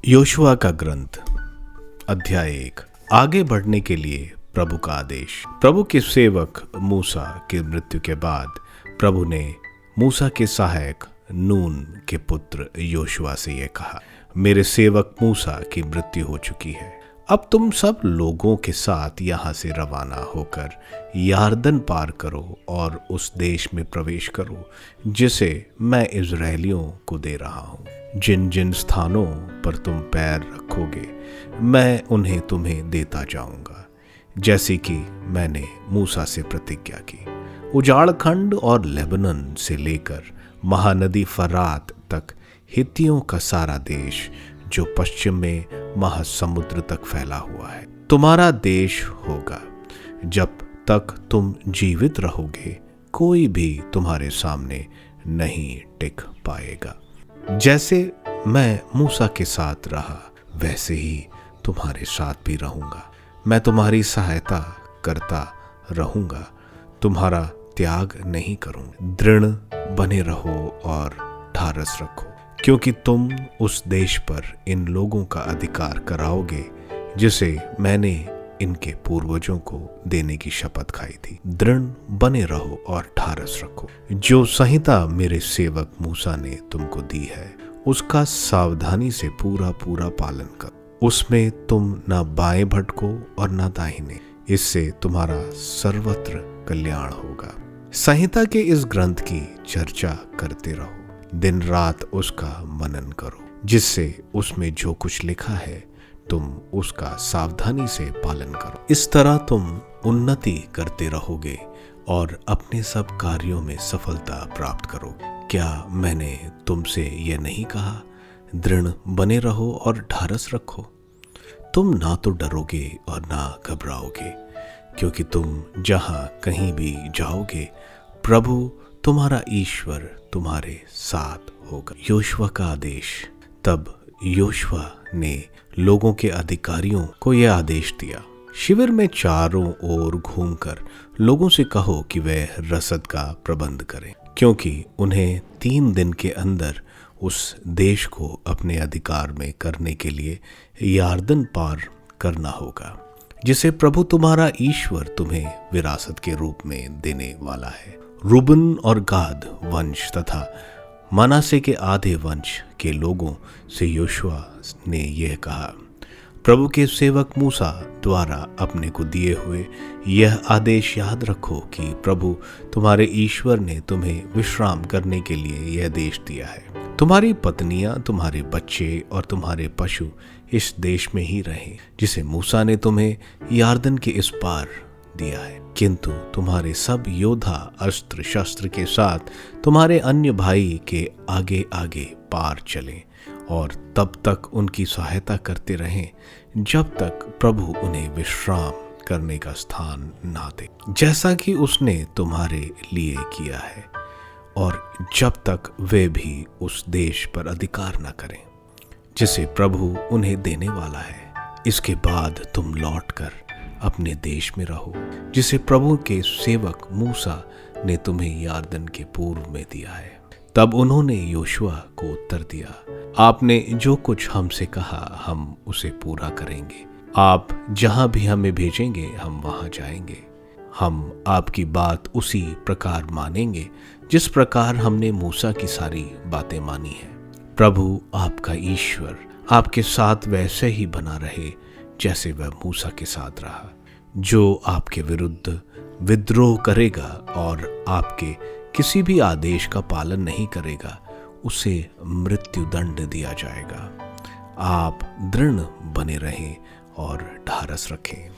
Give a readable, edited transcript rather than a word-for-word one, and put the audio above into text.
Yoshua का ग्रंथ अध्याय 1। आगे बढ़ने के लिए प्रभु का आदेश। प्रभु के सेवक मूसा की मृत्यु के बाद प्रभु ने मूसा के सहायक नून के पुत्र योशुआ से यह कहा, मेरे सेवक मूसा की मृत्यु हो चुकी है। अब तुम सब लोगों के साथ यहाँ से रवाना होकर यारदन पार करो और उस देश में प्रवेश करो जिसे मैं इज़राइलियों को दे रहा हूँ। जिन जिन स्थानों पर तुम पैर रखोगे मैं उन्हें तुम्हें देता जाऊंगा, जैसे कि मैंने मूसा से प्रतिज्ञा की। उजाड़ खंड और लेबनन से लेकर महानदी फरात तक हित्तियों का सारा देश जो पश्चिम में महासमुद्र तक फैला हुआ है तुम्हारा देश होगा। जब तक तुम जीवित रहोगे कोई भी तुम्हारे सामने नहीं टिक पाएगा। जैसे मैं मूसा के साथ रहा वैसे ही तुम्हारे साथ भी रहूंगा। मैं तुम्हारी सहायता करता रहूंगा, तुम्हारा त्याग नहीं करूंगा। दृढ़ बने रहो और ढारस रखो, क्योंकि तुम उस देश पर इन लोगों का अधिकार कराओगे जिसे मैंने इनके पूर्वजों को देने की शपथ खाई थी। दृढ़ बने रहो और ढारस रखो। जो संहिता मेरे सेवक मूसा ने तुमको दी है उसका सावधानी से पूरा पूरा पालन करो। उसमें तुम न बाएं भटको और न दाहिने, इससे तुम्हारा सर्वत्र कल्याण होगा। संहिता के इस ग्रंथ की चर्चा करते रहो, दिन रात उसका मनन करो, जिससे उसमें जो कुछ लिखा है तुम उसका सावधानी से पालन करो। इस तरह तुम उन्नति करते रहोगे और अपने सब कार्यों में सफलता प्राप्त करोगे। क्या मैंने तुमसे यह नहीं कहा, दृढ़ बने रहो और ढारस रखो? तुम ना तो डरोगे और ना घबराओगे, क्योंकि तुम जहां कहीं भी जाओगे प्रभु तुम्हारा ईश्वर तुम्हारे साथ होगा। योशुआ का आदेश। तब योशुआ ने लोगों के अधिकारियों को यह आदेश दिया, शिविर में चारों ओर घूमकर लोगों से कहो कि वे रसद का प्रबंध करें, क्योंकि उन्हें 3 दिन के अंदर उस देश को अपने अधिकार में करने के लिए यारदन पार करना होगा, जिसे प्रभु तुम्हारा ईश्वर तुम्हें विरासत के रूप में देने वाला है। रूबन और गाद वंश तथा मनासे के आधे वंश के लोगों से योशुआ ने यह कहा, प्रभु के सेवक मूसा द्वारा अपने को दिए हुए यह आदेश याद रखो कि प्रभु तुम्हारे ईश्वर ने तुम्हें विश्राम करने के लिए यह देश दिया है। तुम्हारी पत्नियां, तुम्हारे बच्चे और तुम्हारे पशु इस देश में ही रहें जिसे मूसा ने तुम्हें यारदन के इस पार दिया है। किंतु तुम्हारे सब योद्धा अस्त्र शस्त्र के साथ तुम्हारे अन्य भाई के आगे आगे पार चलें और तब तक उनकी सहायता करते रहें जब तक प्रभु उन्हें विश्राम करने का स्थान ना दे, जैसा कि उसने तुम्हारे लिए किया है, और जब तक वे भी उस देश पर अधिकार न करें जिसे प्रभु उन्हें देने वाला है। इसके बाद तुम लौटकर अपने देश में रहो जिसे प्रभु के सेवक मूसा ने तुम्हें यारदन के पूर्व में दिया है। तब उन्होंने योशुआ को उत्तर दिया, आपने जो कुछ हमसे कहा हम उसे पूरा करेंगे। आप जहां भी हमें भेजेंगे हम वहां जाएंगे। हम आपकी बात उसी प्रकार मानेंगे जिस प्रकार हमने मूसा की सारी बातें मानी है। प्रभु आपका ईश्वर आपके साथ वैसे ही बना रहे जैसे वह मूसा के साथ रहा। जो आपके विरुद्ध विद्रोह करेगा और आपके किसी भी आदेश का पालन नहीं करेगा उसे मृत्यु दंड दिया जाएगा। आप दृढ़ बने रहें और ढारस रखें।